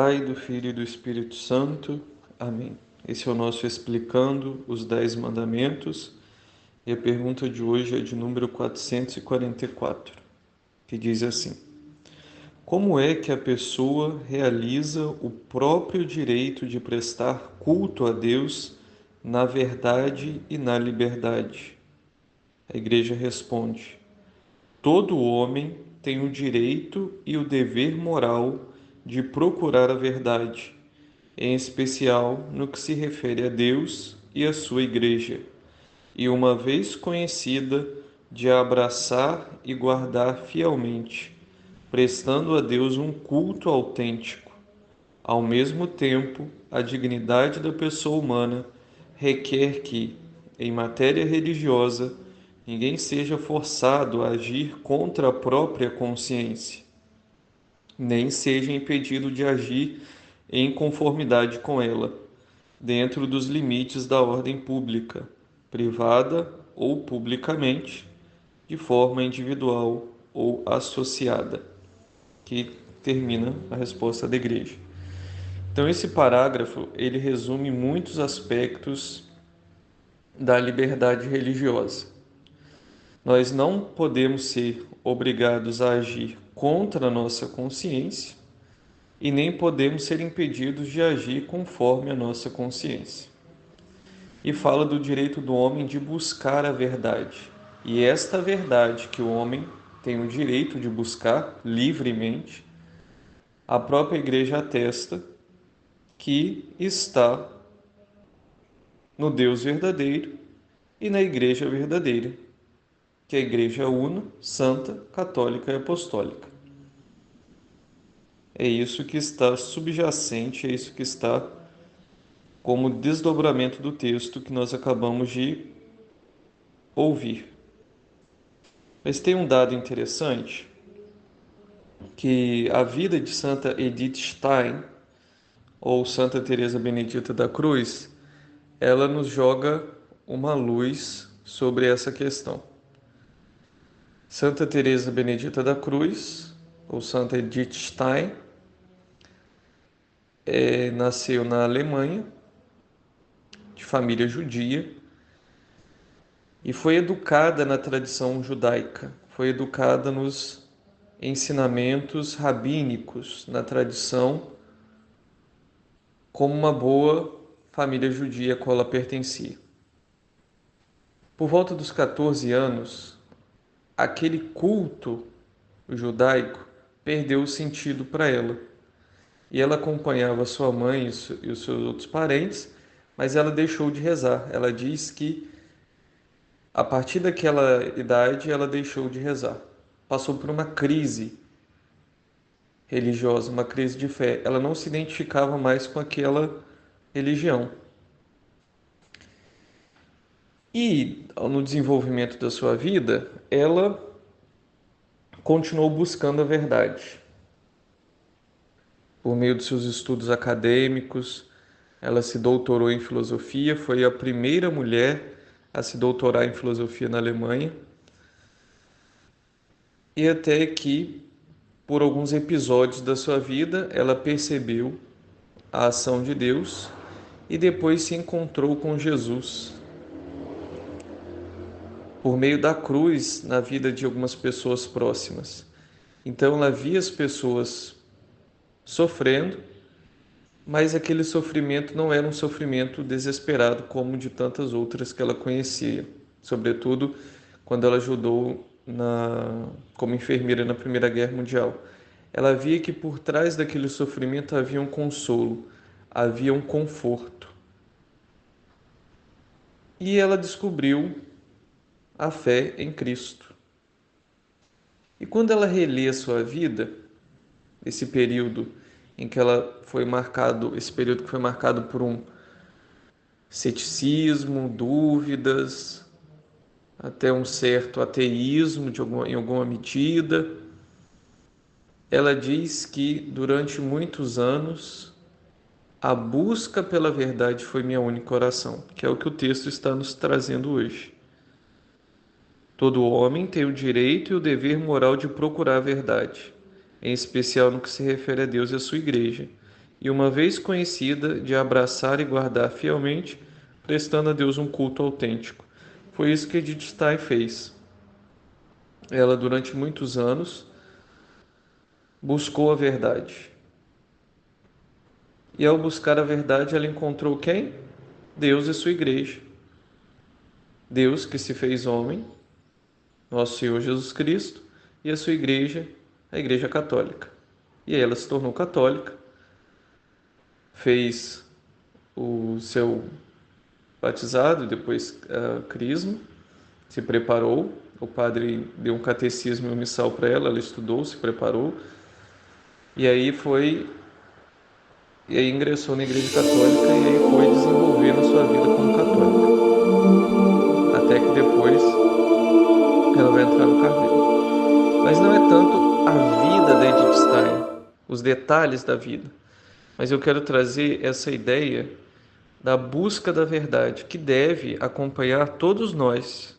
Pai, do Filho e do Espírito Santo. Amém. Esse é o nosso Explicando os Dez Mandamentos e a pergunta de hoje é de número 444, que diz assim: Como é que a pessoa realiza o próprio direito de prestar culto a Deus na verdade e na liberdade? A Igreja responde: Todo homem tem o direito e o dever moral de procurar a verdade, em especial no que se refere a Deus e a sua Igreja, e uma vez conhecida, de a abraçar e guardar fielmente, prestando a Deus um culto autêntico. Ao mesmo tempo, a dignidade da pessoa humana requer que, em matéria religiosa, ninguém seja forçado a agir contra a própria consciência, nem seja impedido de agir em conformidade com ela, dentro dos limites da ordem pública, privada ou publicamente, de forma individual ou associada, que termina a resposta da Igreja. Então esse parágrafo, ele resume muitos aspectos da liberdade religiosa. Nós não podemos ser obrigados a agir contra a nossa consciência e nem podemos ser impedidos de agir conforme a nossa consciência. E fala do direito do homem de buscar a verdade. E esta verdade que o homem tem o direito de buscar livremente, a própria Igreja atesta que está no Deus verdadeiro e na Igreja verdadeira, que é a Igreja una, santa, católica e apostólica. É isso que está subjacente, é isso que está como desdobramento do texto que nós acabamos de ouvir. Mas tem um dado interessante, que a vida de Santa Edith Stein, ou Santa Teresa Benedita da Cruz, ela nos joga uma luz sobre essa questão. Santa Teresa Benedita da Cruz, ou Santa Edith Stein, nasceu na Alemanha, de família judia, e foi educada na tradição judaica, foi educada nos ensinamentos rabínicos, na tradição, como uma boa família judia a qual ela pertencia. Por volta dos 14 anos, aquele culto judaico perdeu o sentido para ela. E ela acompanhava sua mãe e os seus outros parentes, mas ela deixou de rezar. Ela diz que a partir daquela idade ela deixou de rezar. Passou por uma crise religiosa, uma crise de fé. Ela não se identificava mais com aquela religião. E no desenvolvimento da sua vida, ela continuou buscando a verdade. Por meio dos seus estudos acadêmicos, ela se doutorou em filosofia, foi a primeira mulher a se doutorar em filosofia na Alemanha. E até que, por alguns episódios da sua vida, ela percebeu a ação de Deus e depois se encontrou com Jesus por meio da cruz na vida de algumas pessoas próximas. Então ela via as pessoas sofrendo, mas aquele sofrimento não era um sofrimento desesperado como de tantas outras que ela conhecia, sobretudo quando ela ajudou como enfermeira na Primeira Guerra Mundial. Ela via que por trás daquele sofrimento havia um consolo, havia um conforto. E ela descobriu a fé em Cristo. E quando ela relê a sua vida, esse período em que ela foi marcado, esse período que foi marcado por um ceticismo, dúvidas, até um certo ateísmo em alguma medida, ela diz que durante muitos anos a busca pela verdade foi minha única oração, que é o que o texto está nos trazendo hoje. Todo homem tem o direito e o dever moral de procurar a verdade, em especial no que se refere a Deus e a sua igreja, e, uma vez conhecida, de abraçar e guardar fielmente, prestando a Deus um culto autêntico. Foi isso que Edith Stein fez. Ela, durante muitos anos, buscou a verdade. E ao buscar a verdade, ela encontrou quem? Deus e sua igreja. Deus que se fez homem, nosso Senhor Jesus Cristo, e a sua igreja, a Igreja Católica. E aí ela se tornou católica, fez o seu batizado, depois crisma, se preparou. O padre deu um catecismo e um missal para ela, ela estudou, se preparou, e aí ingressou na Igreja Católica e aí foi desenvolvendo a sua vida como católica, até que depois ela vai entrar no Carmelo. Mas não é tanto a vida da Edith Stein, os detalhes da vida, mas eu quero trazer essa ideia da busca da verdade, que deve acompanhar todos nós.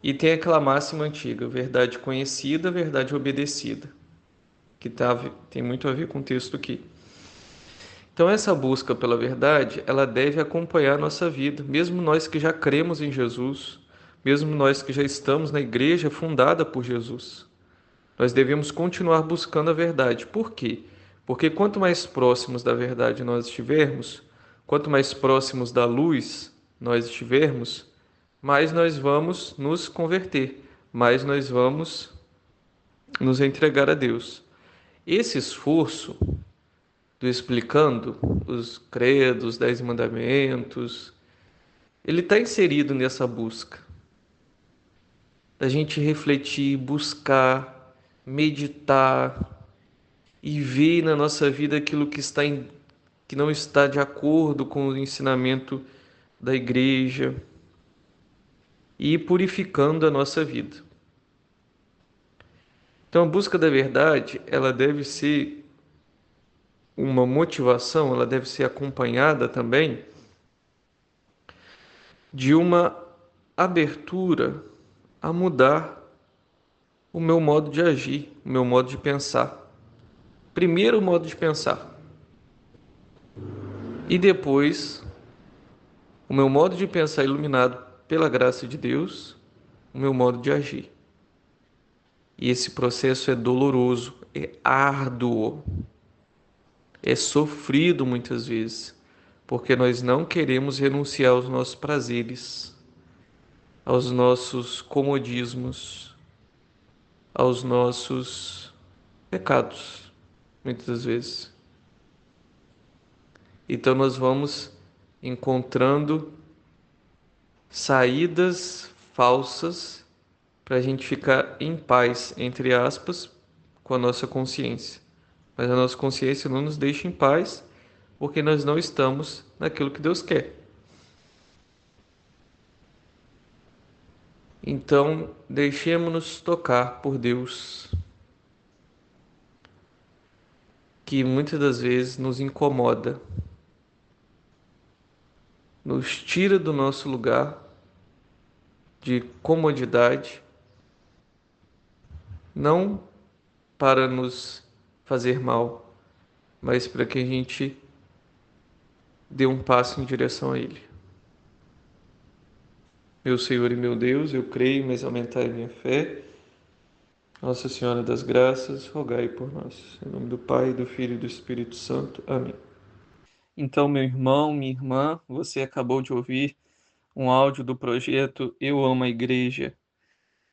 E tem aquela máxima antiga, verdade conhecida, verdade obedecida, que tem muito a ver com o texto aqui. Então essa busca pela verdade, ela deve acompanhar a nossa vida, mesmo nós que já cremos em Jesus, mesmo nós que já estamos na igreja fundada por Jesus. Nós devemos continuar buscando a verdade. Por quê? Porque quanto mais próximos da verdade nós estivermos, quanto mais próximos da luz nós estivermos, mais nós vamos nos converter, mais nós vamos nos entregar a Deus. Esse esforço do explicando os credos, os 10 mandamentos, ele está inserido nessa busca da gente refletir, buscar, meditar e ver na nossa vida aquilo que não está de acordo com o ensinamento da igreja e ir purificando a nossa vida. Então, a busca da verdade, ela deve ser uma motivação, ela deve ser acompanhada também de uma abertura a mudar o meu modo de agir, o meu modo de pensar. Primeiro, o modo de pensar, e depois, o meu modo de pensar iluminado pela graça de Deus, o meu modo de agir. E esse processo é doloroso, é árduo, é sofrido muitas vezes, porque nós não queremos renunciar aos nossos prazeres, aos nossos comodismos, aos nossos pecados, muitas vezes. Então nós vamos encontrando saídas falsas para a gente ficar em paz, entre aspas, com a nossa consciência. Mas a nossa consciência não nos deixa em paz porque nós não estamos naquilo que Deus quer. Então, deixemos-nos tocar por Deus, que muitas das vezes nos incomoda, nos tira do nosso lugar de comodidade, não para nos fazer mal, mas para que a gente dê um passo em direção a Ele. Meu Senhor e meu Deus, eu creio, mas aumentai a minha fé. Nossa Senhora das Graças, rogai por nós. Em nome do Pai, do Filho e do Espírito Santo. Amém. Então, meu irmão, minha irmã, você acabou de ouvir um áudio do projeto Eu Amo a Igreja.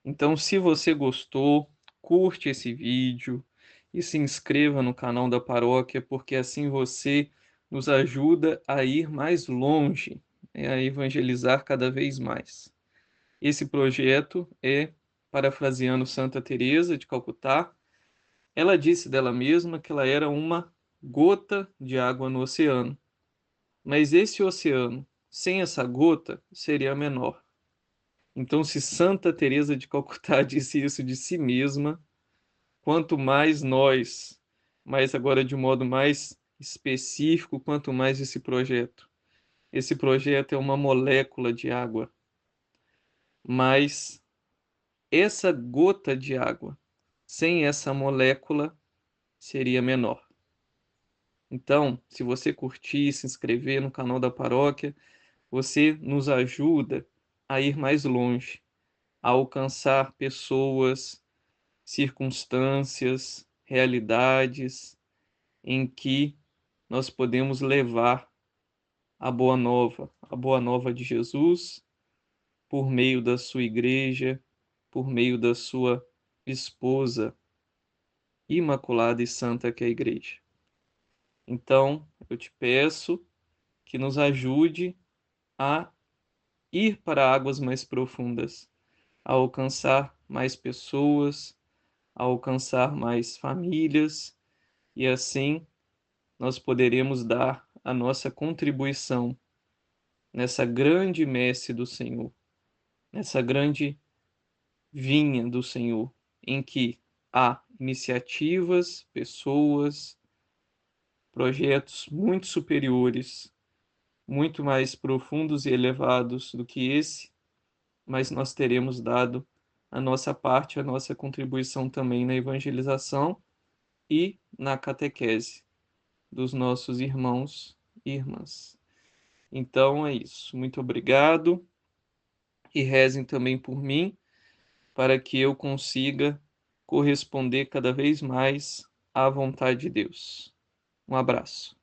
Então, se você gostou, curte esse vídeo e se inscreva no canal da paróquia, porque assim você nos ajuda a ir mais longe, né, a evangelizar cada vez mais. Esse projeto é, parafraseando Santa Teresa de Calcutá, ela disse dela mesma que ela era uma gota de água no oceano, mas esse oceano, sem essa gota, seria menor. Então, se Santa Teresa de Calcutá disse isso de si mesma, quanto mais nós, mas agora de um modo mais específico, quanto mais esse projeto. Esse projeto é uma molécula de água, mas essa gota de água, sem essa molécula, seria menor. Então, se você curtir, se inscrever no canal da paróquia, você nos ajuda a ir mais longe, a alcançar pessoas, circunstâncias, realidades em que nós podemos levar a boa nova de Jesus, por meio da sua igreja, por meio da sua esposa imaculada e santa que é a igreja. Então, eu te peço que nos ajude a ir para águas mais profundas, a alcançar mais pessoas, a alcançar mais famílias, e assim nós poderemos dar a nossa contribuição nessa grande messe do Senhor, nessa grande vinha do Senhor, em que há iniciativas, pessoas, projetos muito superiores, muito mais profundos e elevados do que esse, mas nós teremos dado a nossa parte, a nossa contribuição também na evangelização e na catequese dos nossos irmãos e irmãs. Então é isso. Muito obrigado e rezem também por mim, para que eu consiga corresponder cada vez mais à vontade de Deus. Um abraço.